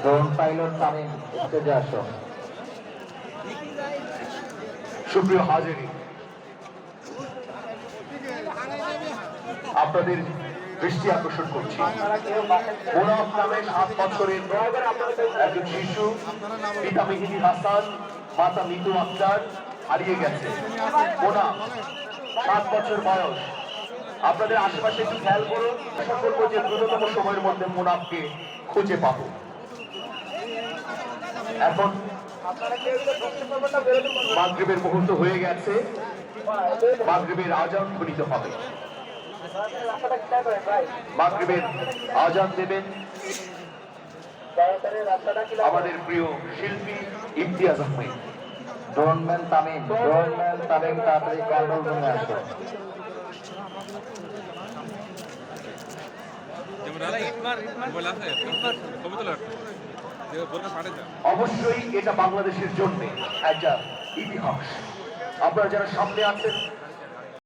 Drone pilot Tamim স্টেজে আসো। সুপ্রিয় হাজিরি, আপনাদের দৃষ্টি আকর্ষণ করছি মোনাফ নামে 7 বছরের একজন শিশু, পিতা মেহেদী হাসান, মাতা মিতু আক্তার হারিয়ে গেছে। মোনাফ 7 বছর বয়স। আপনাদের আশেপাশে একটু খেয়াল করুন, আশা করবো যে দ্রুততম সময়ের মধ্যে মোনাফকে খুঁজে পাবো। এখন মাগরিবের মুহূর্ত হয়ে গেছে, মাগরিবের আজান ধ্বনিত হবে। মাগরিবের আজান দেবেন আমাদের প্রিয় শিল্পী ইমতিয়াজ আহমেদ। ড্রোনম্যান তামিম তাড়াতাড়ি কন্ট্রোল রুমে আসো। অবশ্যই এটা বাংলাদেশের জন্য একটা ইতিহাস। আপনারা যারা সামনে আছেন